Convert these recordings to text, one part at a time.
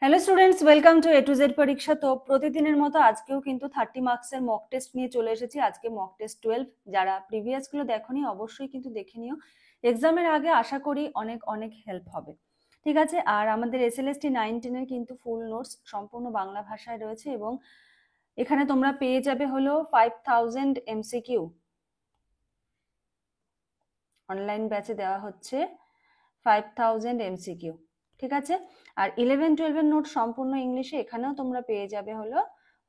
Hello students, welcome to A to Z পরীক্ষা। তো প্রতিদিনের মতো আজকেও কিন্তু 30 মার্কসের মক টেস্ট নিয়ে চলে এসেছি। আজকে মক টেস্ট 12। যারা প্রিভিয়াস গুলো দেখোনি অবশ্যই কিন্তু দেখে নিও। এক্সামের আগে আশা করি অনেক অনেক হেল্প হবে, ঠিক আছে। আর আমাদের SLST 9-10 এর কিন্তু ফুল নোটস সম্পূর্ণ বাংলা ভাষায় রয়েছে এবং এখানে তোমরা পেয়ে যাবে হলো 5000 MCQ। অনলাইন ব্যাচে দেওয়া হচ্ছে 5000 MCQ, ঠিক আছে। আর 11-12 এর নোট সম্পূর্ণ ইংলিশে, এখানেও তোমরা পেয়ে যাবে হলো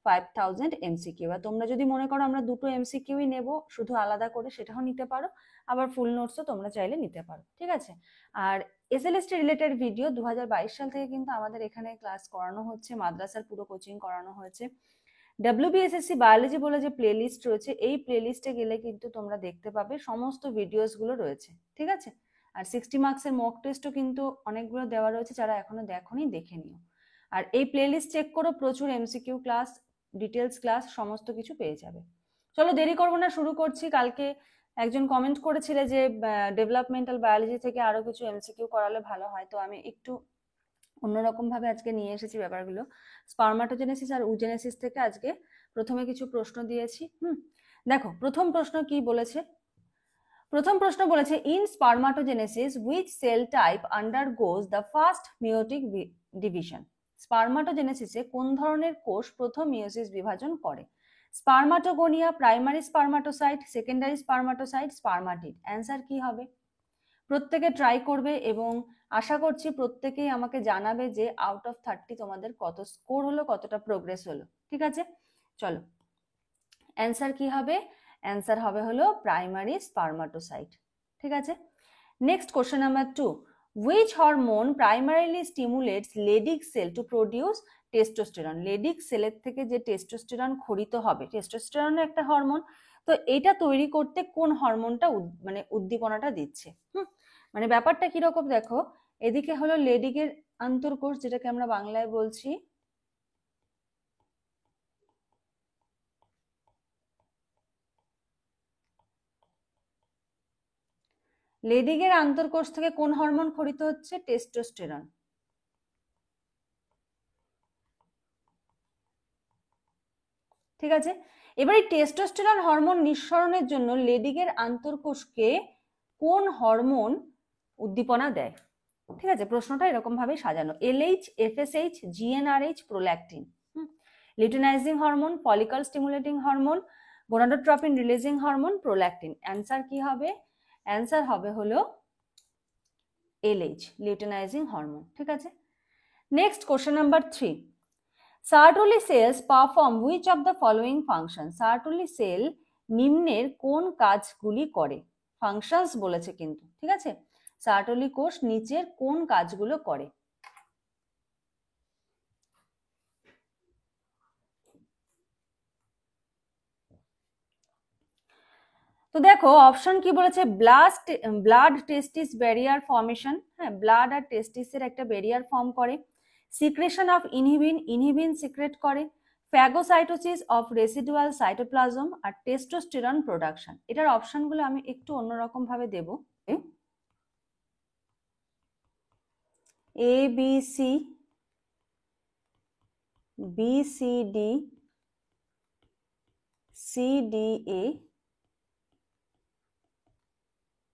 5000 MCQ। আর তোমরা যদি মনে করো আমরা দুটো MCQই নেব শুধু আলাদা করে, সেটাও নিতে পারো। আবার ফুল নোটসও তোমরা চাইলে নিতে পারো, ঠিক আছে। আর SLST রিলেটেড ভিডিও 2022 সাল থেকে কিন্তু আমাদের এখানে ক্লাস করানো হচ্ছে, মাদ্রাসার পুরো কোচিং করানো হয়েছে। WBSSC বায়োলজি বলে যে প্লেলিস্ট রয়েছে, এই প্লেলিস্টে গেলে কিন্তু তোমরা দেখতে পাবে সমস্ত ভিডিওস গুলো রয়েছে, ঠিক আছে। আর 60 মার্কসের মক টেস্টও কিন্তু অনেকগুলো দেওয়া রয়েছে, যারা এখনো দেখোনি দেখে নিও। আর এই প্লেলিস্ট চেক করো, প্রচুর MCQ ক্লাস, ডিটেলস ক্লাস সমস্ত কিছু পেয়ে যাবে। চলো দেরি করবো না, শুরু করছি। কালকে একজন কমেন্ট করেছিলে যে ডেভেলপমেন্টাল বায়োলজি থেকে আরো কিছু MCQ করালে ভালো হয়, তো আমি একটু অন্যরকম ভাবে আজকে নিয়ে এসেছি ব্যাপারগুলো। স্পারমাটোজেনেসিস আর উজেনেসিস থেকে আজকে প্রথমে কিছু প্রশ্ন দিয়েছি। দেখো প্রথম প্রশ্ন কি বলেছে। প্রথম প্রশ্ন বলেছে, in spermatogenesis which cell type undergoes the first meiotic division. স্পারমাটোজেনেসিসে কোন ধরনের কোষ প্রথম মিওসিস বিভাজন করে? Spermatogonia, primary spermatocyte, secondary spermatocyte, spermatid. Answer কি হবে? প্রত্যেকে ট্রাই করবে এবং আশা করছি প্রত্যেকেই আমাকে জানাবে যে আউট অফ 30 তোমাদের কত স্কোর হলো, কতটা প্রোগ্রেস হলো, ঠিক আছে। চলো অ্যান্সার কি হবে? অ্যান্সার হবে হলো প্রাইমারি স্পারমাটোসাইট, ঠিক আছে। Next question number 2, which hormone primarily stimulates Leydig cell to produce testosterone? Leydig সেলের থেকে যে টেস্টোস্টেরন খরিত হবে, টেস্টোস্টেরন একটা হরমোন, তো এটা তৈরি করতে কোন হরমোনটা মানে উদ্দীপনাটা দিচ্ছে? মানে ব্যাপারটা কিরকম দেখো, এদিকে হলো লেডিগের আন্তর্কোষ, যেটাকে আমরা বাংলায় বলছি লেডিগের আন্তর্কোষ থেকে কোন হরমোন খরিত হচ্ছে? টেস্টোস্টেরন, ঠিক আছে। এবার এই টেস্টোস্টেরন হরমোন নিঃসরণের জন্য লেডিগের আন্তর্কোষকে কোন হরমোন উদ্দীপনা দেয়? ঠিক আছে, প্রশ্নটা এরকম ভাবে সাজানো। LH, FSH, GnRH, prolactin. Luteinising hormone, follicle stimulating hormone, gonadotropin releasing hormone, prolactin. Answer কি হবে? অ্যান্সার হবে হলো LH, লিউটিনাইজিং হরমোন, ঠিক আছে। Next question number 3, Sertoli cells perform which of the following function. Sertoli cell নিম্নের কোন কাজগুলি করে? ফাংশনস বলেছে কিন্তু, ঠিক আছে। সার্টোলি কোষ নিচের কোন কাজগুলো করে? তো দেখো অপশন কি বলেছে, ব্লাড টেস্টিস ব্যারিয়ার ফর্মেশন। হ্যাঁ, ব্লাড আর টেস্টিসের একটা ব্যারিয়ার ফর্ম করে। সিক্রেশন অফ ইনহিবিন সিক্রেট করে। ফ্যাগোসাইটোসিস অফ রেসিডুয়াল সাইটোপ্লাজম আর টেস্টোস্টেরন প্রোডাকশন। এটার অপশনগুলো আমি একটু অন্যরকম ভাবে দেব। ABC, BCD, CDA,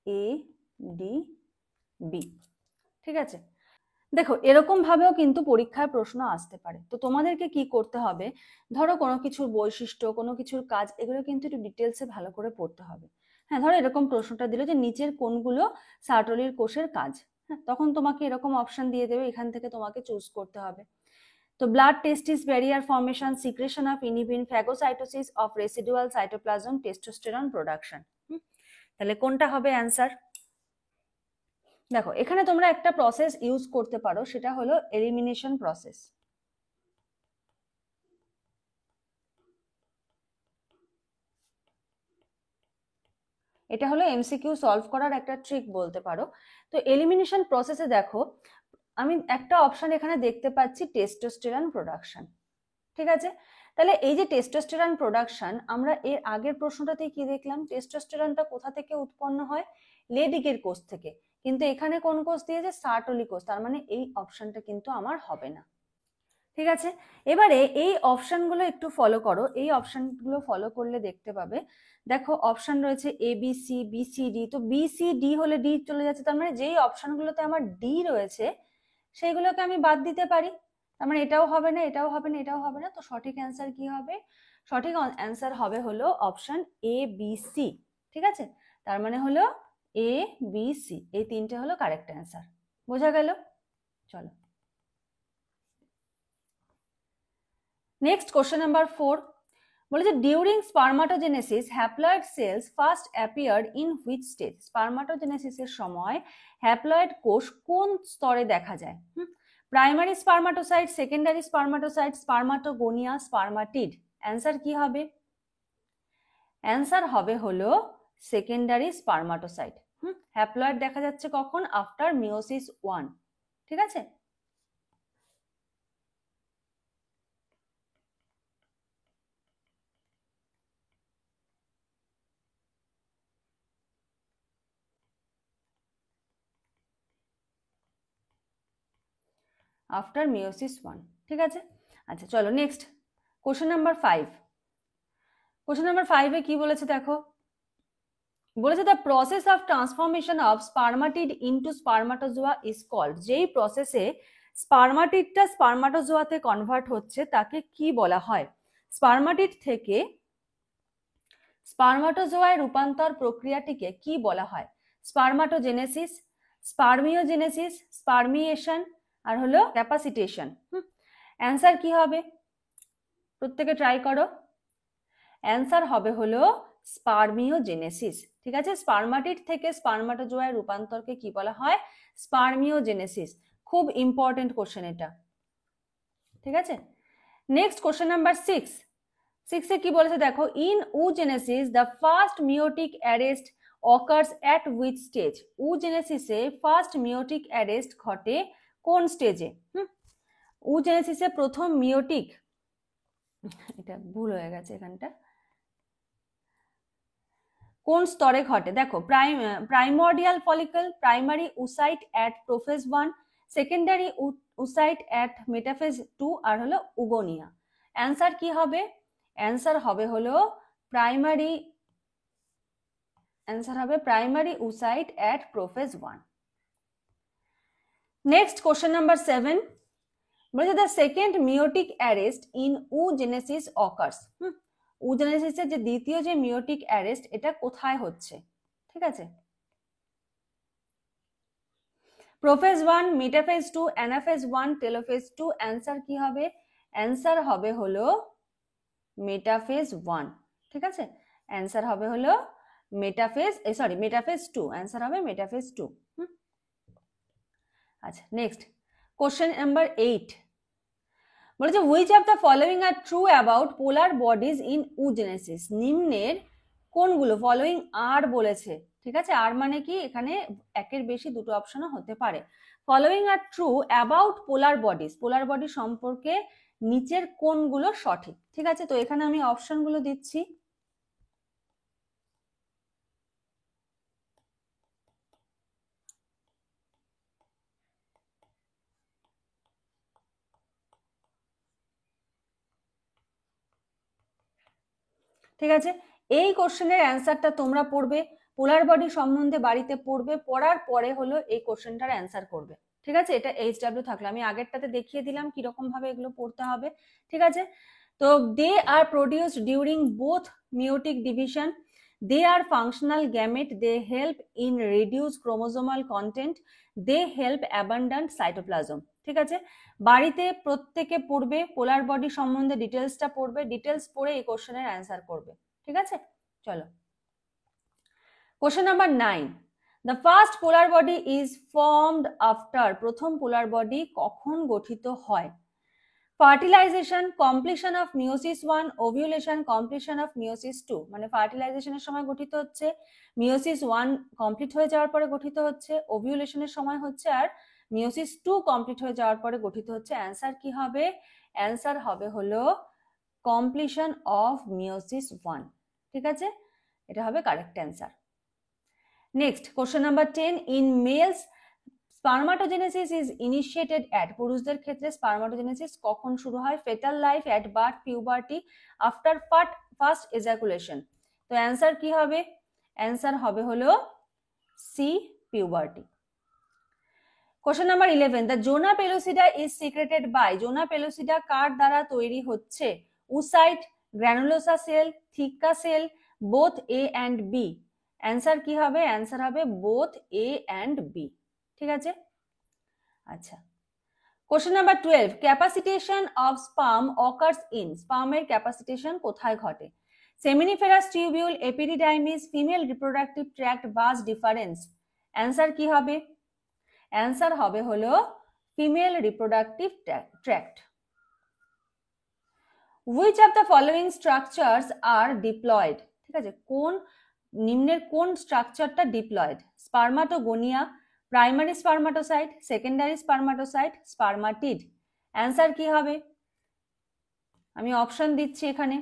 ADB, ঠিক আছে। দেখো এরকম ভাবেও কিন্তু পরীক্ষায় প্রশ্ন আসতে পারে। তো তোমাদেরকে কি করতে হবে, ধরো কোনো কিছুর বৈশিষ্ট্য, কোনো কিছুর কাজ, এগুলো কিন্তু একটু ডিটেলসে ভালো করে পড়তে হবে। হ্যাঁ, ধরো এরকম প্রশ্নটা দিল যে নিচের কোনগুলো সার্টোলির কোষের কাজ, হ্যাঁ, তখন তোমাকে এরকম অপশন দিয়ে দেবে, এখান থেকে তোমাকে চুজ করতে হবে। তো blood testis barrier formation, secretion of inhibin, phagocytosis of residual cytoplasm, testosterone production. তাহলে কোনটা হবে অ্যান্সার? দেখো এখানে তোমরা একটা প্রসেস ইউজ করতে পারো, সেটা হলো এলিমিনেশন প্রসেস। এটা হলো MCQ সলভ করার একটা ট্রিক বলতে পারো। তো এলিমিনেশন প্রসেসে দেখো আমি একটা অপশন এখানে দেখতে পাচ্ছি টেস্টোস্টেরন প্রোডাকশন, ঠিক আছে। তাহলে এই যে টেস্টোস্টেরন প্রোডাকশন, আমরা এর আগের প্রশ্নটাতেই কি দেখলাম, টেস্টোস্টেরনটা কোথা থেকে উৎপন্ন হয়? লেডিকের কোষ থেকে। কিন্তু এখানে কোন কোষ দিয়েছে? সার্টোলি কোষ। তার মানে এই অপশনটা কিন্তু আমার হবে না, ঠিক আছে, এবারে এই অপশনগুলো একটু ফলো করো, এই অপশনগুলো ফলো করলে দেখতে পাবে, দেখো অপশন রয়েছে A B C B C D, তো বি সি ডি হলে ডি চলে যাচ্ছে, তার মানে যেই অপশনগুলোতে আমার ডি রয়েছে সেইগুলোকে আমি বাদ দিতে পারি, তার মানে এটাও হবে না, এটাও হবে না, এটাও হবে না, তো সঠিক অ্যান্সার কি হবে? সঠিক অ্যান্সার হবে হলো অপশন এ বি সি। ঠিক আছে, তার মানে হলো এ বি সি, এই তিনটে হলো কারেক্ট অ্যান্সার। বোঝা গেল? চলো নেক্সট কোশ্চেন নাম্বার 4 বলেছে during spermatogenesis haploid cells first appeared in which stage? স্পারমাটোজেনেসিসের সময় হ্যাপ্লয়েড কোষ কোন স্তরে দেখা যায়? Primary spermatocyte, secondary spermatocyte, spermatogonia, spermatid. Answer কি হবে? অ্যান্সার হবে হলো সেকেন্ডারি স্পারমাটোসাইট। হ্যাপ্লয়েড দেখা যাচ্ছে কখন? After meiosis 1। ঠিক আছে, আফটার মিওসিস 1। ঠিক আছে, আচ্ছা চলো next question number 5। Question number 5 এ কি বলেছে দেখো, বলেছে the process of transformation of spermatid into spermatozoa is called. যেই প্রসেসে স্পারমাটিডটা স্পারমাটোজোয়াতে কনভার্ট হচ্ছে তাকে কি বলা হয়? স্পারমাটিড থেকে স্পারমাটোজোয়ায় রূপান্তর প্রক্রিয়াটিকে কি বলা হয়? স্পারমাটোজেনেসিস, স্পারমিওজেনেসিস, স্পারমিয়েশন, আর হলো ক্যাপাসিটেশন। অ্যান্সার কি হবে? প্রত্যেকে ট্রাই করো। অ্যান্সার হবে হলো স্পারমিওজেনেসিস। ঠিক আছে, স্পারমাটিড থেকে স্পারমাটোজোয়ায় রূপান্তরকে কি বলা হয়? স্পারমিওজেনেসিস। খুব ইম্পর্টেন্ট কোশ্চেন এটা। ঠিক আছে, নেক্সট কোশ্চেন নাম্বার 6। 6 এ কি বলেছে দেখো, in oogenesis the first meiotic arrest occurs at which stage? উজেনেসিসে ফার্স্ট মিওটিক অ্যারেস্ট ঘটে কোন স্টেজে? উজেনেসিসে প্রথম মিওটিক, এটা ভুল হয়ে গেছে এখানটা, কোন স্তরে ঘটে? দেখো primordial follicle, primary oocyte at prophase 1, secondary oocyte at metaphase 2, আর হলো উগোনিয়া। অ্যান্সার কি হবে? অ্যান্সার হবে হলো প্রাইমারি, অ্যান্সার হবে primary oocyte at prophase 1। Next question number 7 বলেছে the second meiotic arrest in oogenesis occurs. উজেনেসিসের যে দ্বিতীয় যে মিওটিক অ্যারেস্ট এটা কোথায় হচ্ছে? ঠিক আছে, prophase 1, metaphase 2, anaphase 1, telophase 2। Answer কি হবে? অ্যান্সার হবে হলো মেটাফেজ 1। ঠিক আছে, অ্যান্সার হবে হলো মেটাফেজ, মেটাফেজ 2। অ্যান্সার হবে মেটাফেজ 2। আচ্ছা নেক্সট কোশ্চেন নাম্বার 8 বলেছে which of the following are true about polar bodies in oogenesis? নিম্নের কোনগুলো, ফলোইং আর বলেছে, ঠিক আছে, আর মানে কি এখানে একের বেশি দুটো অপশনও হতে পারে। Following are true about polar bodies, polar body সম্পর্কে নিচের কোনগুলো সঠিক? ঠিক আছে, তো এখানে আমি অপশনগুলো দিচ্ছি। ঠিক আছে, এই কোশ্চেনের অ্যান্সারটা তোমরা পড়বে, পোলার বডি সম্বন্ধে বাড়িতে পড়বে, পড়ার পরে হলো এই কোশ্চেনটার অ্যান্সার করবে। ঠিক আছে, এটা এইচডব্লিউ থাকলো, আমি আগেরটাতে দেখিয়ে দিলাম কিরকম ভাবে এগুলো পড়তে হবে। ঠিক আছে, তো they are produced during both meiotic division, they are functional gamete, they help in reduce chromosomal content, they help abundant cytoplasm. ঠিক আছে, বাড়িতে প্রত্যেকে পড়বে, পোলার বডি সম্বন্ধে ডিটেলসটা পড়বে, ডিটেলস পড়ে এই কোশ্চেনের অ্যান্সার করবে। ঠিক আছে, চলো question number 9। The first polar body is formed after, প্রথম পোলার বডি কখন গঠিত হয়? Fertilization, completion of meiosis 1, ovulation, completion of meiosis 2। মানে ফার্টিলাইজেশনের সময় গঠিত হচ্ছে, মিওসিস 1 কমপ্লিট হয়ে যাওয়ার পরে গঠিত হচ্ছে, ওভিউলেশনের সময় হচ্ছে, আর মিওসিস 2 কমপ্লিট হয়ে যাওয়ার পরে গঠিত হচ্ছে। অ্যান্সার কি হবে? অ্যান্সার হবে হলো কমপ্লিশন অফ মিওসিস 1। ঠিক আছে, এটা হবে correct answer. Next question number 10 in males spermatogenesis is initiated at, পুরুষদের ক্ষেত্রে স্পার্মাটোজেনেসিস কখন শুরু হয়? Fetal life, at birth, puberty, after first ejaculation. তো অ্যান্সার কি হবে? অ্যান্সার হবে হলো C, puberty. Question number 11, the zona pellucida is secreted by, zona pellucida কার দ্বারা তৈরি হচ্ছে? Oocyte, granulosa cell, theca cell, both A and B. Answer কি হবে? অ্যান্সার হবে বোথ এ অ্যান্ড বি। ঠিক আছে, আচ্ছা। Question number 12, capacitation of sperm occurs in, স্পার্মের ক্যাপাসিটেশন কোথায় ঘটে? Seminiferous tubule, epididymis, female reproductive tract, vas deferens. Answer কি হবে? অ্যান্সার হবে হলো female reproductive tract. Which of the following structures are diploid, ঠিক আছে, কোন নিম্নের কোন স্ট্রাকচারটা diploid? Spermatogonia, primary spermatocyte, secondary spermatocyte, spermatid. Answer কি হবে? আমি অপশন দিচ্ছি এখানে,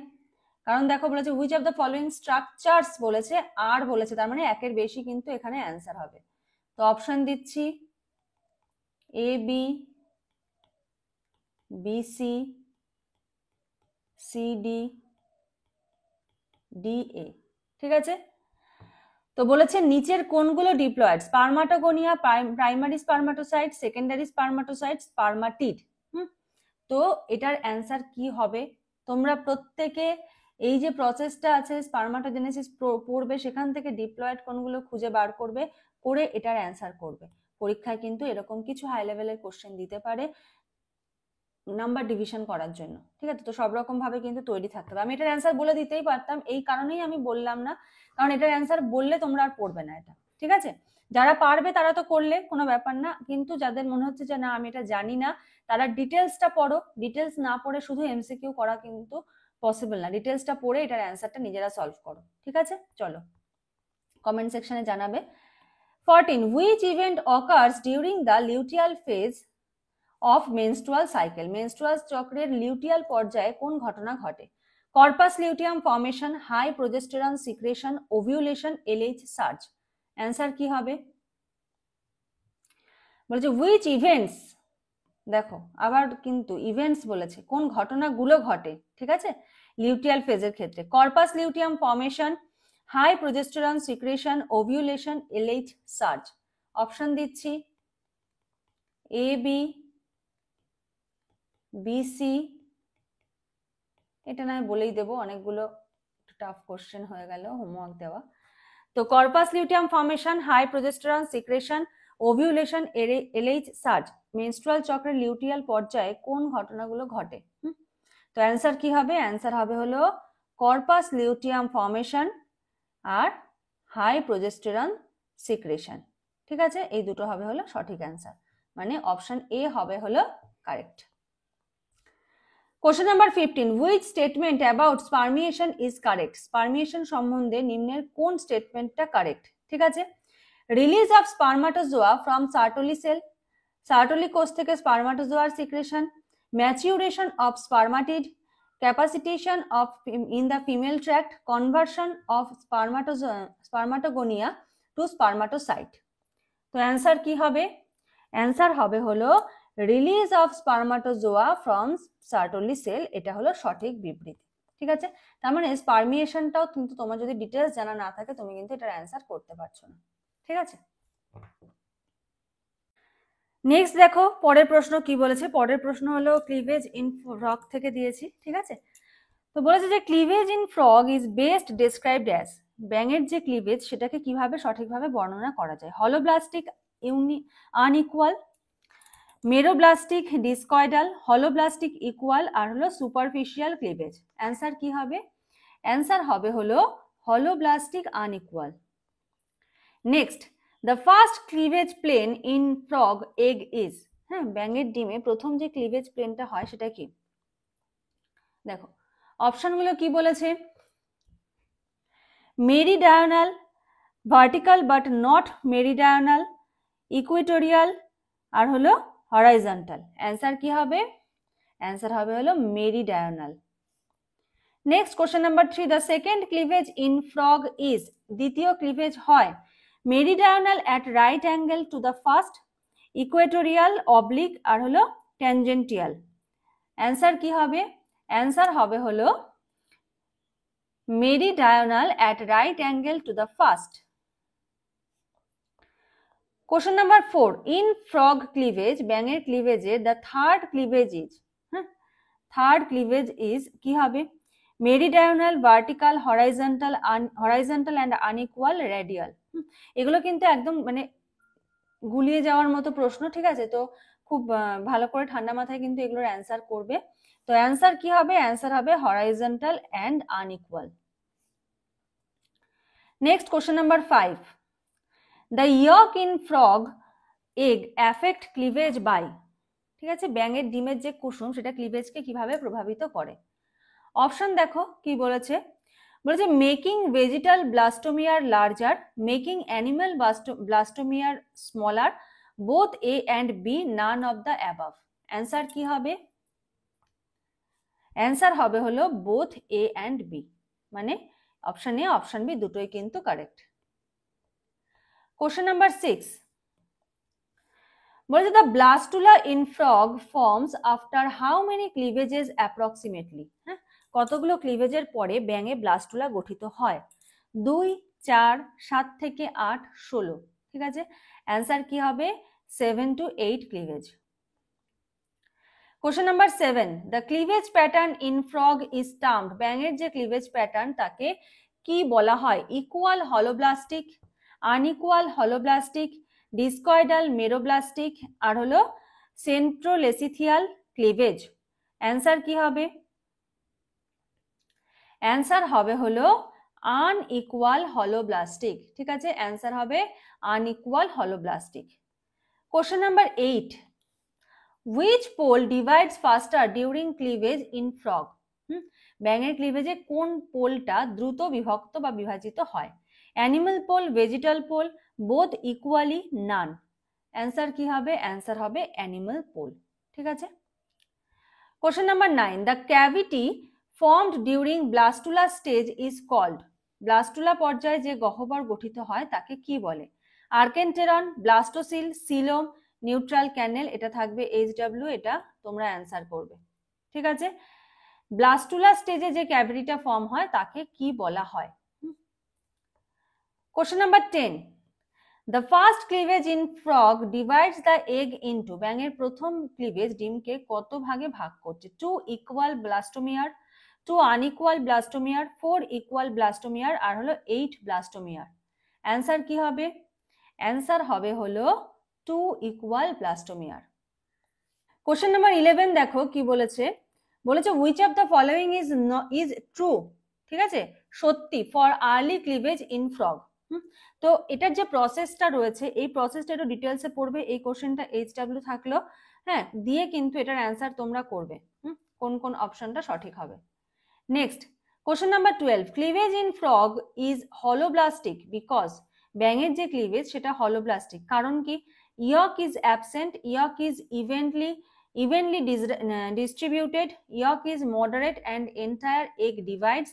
কারণ দেখো বলেছে which of the following structures বলেছে, আর বলেছে, তার মানে একের বেশি কিন্তু এখানে অ্যান্সার হবে। তো অপশন দিচ্ছি A B, B C, C D, D A. ঠিক আছে, তো বলেছে নিচের কোনগুলো diploid? Spermatogonia, primary spermatocyte, secondary spermatocyte, spermatid. তো এটার অ্যান্সার কি হবে? তোমরা প্রত্যেকে এই যে প্রসেসটা আছে স্পার্মাটোজেনেসিস পড়বে, সেখান থেকে ডিপ্লয়েড কোনগুলো খুঁজে বার করবে, করে এটার অ্যান্সার করবে। পরীক্ষায় কিন্তু এরকম কিছু হাই লেভেলের কোশ্চেন দিতে পারে নাম্বার ডিভিশন করার জন্য। ঠিক আছে, তো সব রকম ভাবে কিন্তু তৈরি থাকতে হবে। আমি এটার অ্যান্সার বলে দিতেই পারতাম, এই কারণেই আমি বললাম না, কারণ এটার অ্যান্সার বললে তোমরা আর পড়বে না এটা। ঠিক আছে, যারা পারবে তারা তো করলে কোনো ব্যাপার না, কিন্তু যাদের মনে হচ্ছে যে না আমি এটা জানি না, তারা ডিটেলসটা পড়ো। ডিটেলস না পড়ে শুধু এমসিকিউ করা কিন্তু পসিবল না, ডিটেলসটা পড়ে এটার অ্যান্সারটা নিজেরা সলভ করো। ঠিক আছে, চলো কমেন্ট সেকশনে জানাবে। 14, which event occurs during the luteal phase of menstrual cycle, menstrual চক্রের লিউটিয়াল পর্যায়ে কোন ঘটনা ঘটে? Corpus luteum formation, high progesterone secretion, ovulation, LH surge. Answer কি হবে? বলেছে হুইচ ইভেন্টস, দেখো আবার কিন্তু ইভেন্টস বলেছে, কোন ঘটনাগুলো ঘটে। ঠিক আছে, লিউটিয়াল ফেজের ক্ষেত্রে corpus luteum formation, high progesterone secretion, ovulation, LH surge. Option দিচ্ছি এ বি, বিসি, এটা নয় বলেই দেবো, অনেকগুলো টাফ কোশ্চেন হয়ে গেল হোমওয়ার্ক দেওয়া। তো corpus luteum formation, high progesterone secretion, ovulation, LH surge, menstrual চক্রের লিউটিয়াল পর্যায়ে কোন ঘটনাগুলো ঘটে? তো অ্যান্সার কি হবে? অ্যান্সার হবে হলো কর্পাস লিউটিয়াম ফর্মেশন আর হাই প্রোজেস্টেরন সিক্রেশন। ঠিক আছে, এই দুটো হবে হলো সঠিক অ্যান্সার, মানে অপশন এ হবে হলো correct. Question number 15, which statement about spermiation is correct, spermiation সম্বন্ধে নিম্নের কোন স্টেটমেন্টটা কারেক্ট? ঠিক আছে, release of spermatozoa from Sertoli cell, Sertoli কোষ থেকে স্পার্মাটোজোয়ার secretion, maturation of spermatid, capacitation of in the female tract, conversion of spermatogonia to spermatocyte. তো অ্যান্সার কি হবে? অ্যান্সার হবে হলো release of spermatozoa from Sertoli cell, এটা হলো সঠিক বিবৃতি। ঠিক আছে, তার মানে স্পার্মিয়েশনটাও কিন্তু তোমার যদি ডিটেলস জানা না থাকে তুমি কিন্তু এটার অ্যান্সার করতে পারছো না। ঠিক আছে, নেক্সট দেখো পরের প্রশ্ন কি বলেছে। পরের প্রশ্ন হলো ক্লিভেজ ইন ফ্রগ থেকে দিয়েছি। ঠিক আছে, তো বলেছে যে cleavage in frog is best described as, ব্যাঙের যে ক্লিভেজ সেটাকে কিভাবে সঠিকভাবে বর্ণনা করা যায়? Holoblastic unequal, meroblastic discoidal, holoblastic equal, আর হলো সুপারফিশিয়াল ক্লিভেজ। অ্যান্সার কি হবে? অ্যান্সার হবে হলো holoblastic unequal. Next, the first cleavage plane in frog egg is, হ্যাঁ ব্যাঙের ডিমে প্রথম যে ক্লিভেজ প্লেনটা হয় সেটা কি? দেখো অপশনগুলো কি বলেছে, meridional, vertical but not meridional, equatorial, আর হলো হরাইজন্টাল। অ্যান্সার কি হবে? অ্যান্সার হবে হলো meridional. Next question number 3, the second cleavage in frog is, দ্বিতীয় ক্লিভেজ হয় meridional at right angle to the first, equatorial, oblique আর হলো ট্যানজেন্টিয়াল। অ্যান্সার কি হবে? অ্যান্সার হবে হলো meridional at right angle to the first. Question number 4, in frog cleavage, ব্যাঙের ক্লিভেজে দ্য থার্ড ক্লিভেজ ইজ, হ্যাঁ, থার্ড ক্লিভেজ ইজ কি হবে? Meridional, vertical, horizontal and unequal, radial. এগুলো কিন্তু একদম মানে গুলিয়ে যাওয়ার মতো প্রশ্ন, ঠিক আছে? তো খুব ভালো করে ঠান্ডা মাথায় কিন্তু এগুলোর অ্যান্সার করবে। তো অ্যান্সার কি হবে? অ্যান্সার হবে horizontal and unequal. Next question number 5, the yolk in frog egg affect cleavage by, ঠিক আছে? ব্যাঙের ডিমের যে কুসুম সেটা ক্লিভেজকে কিভাবে প্রভাবিত করে? অপশন দেখো কি বলেছে। বলেছে making vegetal blastomere larger, making animal blastomere smaller, both A and B, none of the above. Answer কি হবে? অ্যান্সার হবে হলো বোথ এ অ্যান্ড বি, মানে অপশন এ অপশন বি দুটোই কিন্তু কারেক্ট। কোশ্চেন নাম্বার 6, বলেছে the blastula in frog forms after how many cleavages approximately, হ্যাঁ, কতগুলো ক্লিভেজের পরে ব্যাঙে ব্লাস্টুলা গঠিত হয়? 2, 4, 7 থেকে 8, 16, ঠিক আছে? অ্যান্সার কি হবে? 7 to 8 cleavage. Question number 7, the cleavage pattern in frog is termed, ব্যাঙের যে ক্লিভেজ প্যাটার্ন তাকে কি বলা হয়? ইকুয়াল হলোব্লাস্টিক, আনইকুয়াল হলোব্লাস্টিক, ডিসকয়েডাল মেরোব্লাস্টিক আর হলো সেন্ট্রোলেসিথিয়াল ক্লিভেজ। অ্যান্সার কি হবে? অ্যান্সার হবে হলো আনইকুয়াল হলোব্লাস্টিক, ঠিক আছে? অ্যান্সার হবে unequal holoblastic. Question number 8, which pole divides faster during cleavage in frog, ব্যাঙের ক্লিভেজে কোন পোলটা দ্রুত বিভক্ত বা বিভাজিত হয়? Animal pole, vegetal pole, both equally, none. Answer কি হবে? অ্যান্সার হবে অ্যানিমাল পোল, ঠিক আছে? Question number 9, the cavity formed during blastula stage is called, blastula পর্যায়ে যে গহ্বর গঠিত হয় তাকে কি বলে? Archenteron, blastocoel, coelom, neutral canal. এটা থাকবে HW, এটা তোমরা অ্যান্সার করবে, ঠিক আছে? ব্লাস্টুলা স্টেজে যে ক্যাভিটিটা ফর্ম হয় তাকে কি বলা হয়? Question number 10, the first cleavage in frog divides the egg into, ব্যাঙের প্রথম ক্লিভেজ ডিমকে কত ভাগে ভাগ করছে? 2 ইকুয়াল ব্লাস্টোমিয়ার, 2 আনইকুয়াল ব্লাস্টোমিয়ার, 4 ইকুয়াল ব্লাস্টোমিয়ার আর হলো 8 ব্লাস্টোমিয়ার। অ্যান্সার কি হবে? অ্যান্সার হবে হলো 2 ইকুয়াল ব্লাস্টোমিয়ার। কোশ্চেন নাম্বার 11 দেখো কি বলেছে। বলেছে which of the following is true, ঠিক আছে, সত্যি for early cleavage in frog. তো এটার যে প্রসেসটা রয়েছে এই প্রসেসটা একটু ডিটেলসে পড়বে। এই কোশ্চেনটা HW থাকলো, হ্যাঁ, দিয়ে কিন্তু এটার অ্যান্সার তোমরা করবে কোন কোন অপশনটা সঠিক হবে। Next question number 12, cleavage in frog is holoblastic because, ব্যাঙের যে ক্লিভেজ সেটা হলোব্লাস্টিক কারণ কি? Yolk is absent, yolk is evenly distributed, yolk is moderate and entire egg divides,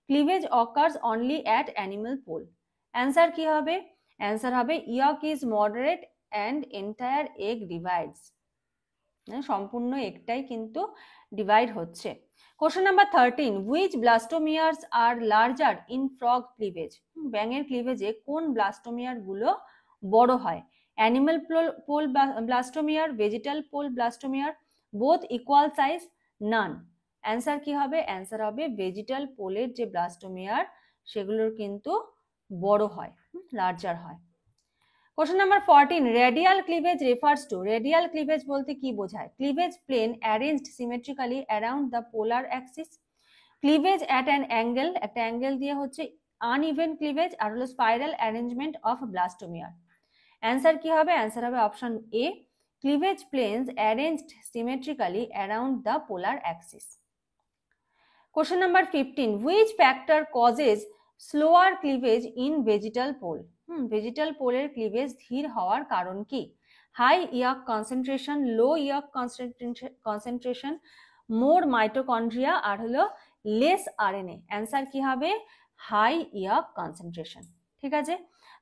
cleavage occurs only at animal pole. Answer কি হবে? Answer হবে yolk is moderate and entire egg divides, সম্পূর্ণ একটাই কিন্তু divide হচ্ছে। Question number 13, which blastomeres are larger in frog cleavage, ব্যাঙের ক্লিভেজে কোন ব্লাস্টোমিয়ার গুলো বড় হয়? Animal pole blastomere, vegetal pole blastomere, both equal size, none. Answer কি হবে? অ্যান্সার হবে ভেজিটাল পোলের যে ব্লাস্টোমিয়ার সেগুলোর কিন্তু বড় হয়, লার্জার হয়। Question number 14, radial cleavage refers to, radial cleavage বলতে কি বোঝায়? Cleavage plane arranged symmetrically around the polar axis, cleavage at an angle, একটা অ্যাঙ্গেল দিয়ে হচ্ছে আনইভেন ক্লিভেজ আর হলো spiral arrangement of blastomere. Answer কি হবে? অ্যান্সার হবে option A, cleavage planes arranged symmetrically around the polar axis. Question number 15, which factor causes slower cleavage in vegetal pole, vegetal পোলের cleavage ধীর হওয়ার কারণ কি? হাই ইয়ক কনসেন্ট্রেশন, লো ইয়ক কনসেন্ট্রেশন, মোর mitochondria আর হলো less RNA। Answer কি হবে? হাই ইয়ক concentration, ঠিক আছে?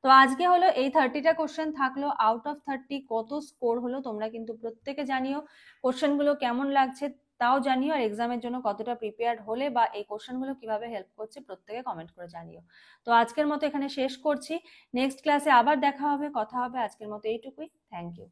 তো আজকে হলো এই 30টা কোশ্চেন থাকলো, আউট অফ 30 কত স্কোর হলো তোমরা কিন্তু প্রত্যেকে জানিও, কোশ্চেনগুলো কেমন লাগছে তাও জানিও, আর এক্সামের জন্য কতটা প্রিপেয়ার্ড হলে বা এই কোশ্চেনগুলো কিভাবে হেল্প করছে প্রত্যেকে কমেন্ট করে জানিও। তো আজকের মতো এখানে শেষ করছি, নেক্সট ক্লাসে আবার দেখা হবে, কথা হবে, আজকের মতো এইটুকুই, থ্যাংক ইউ।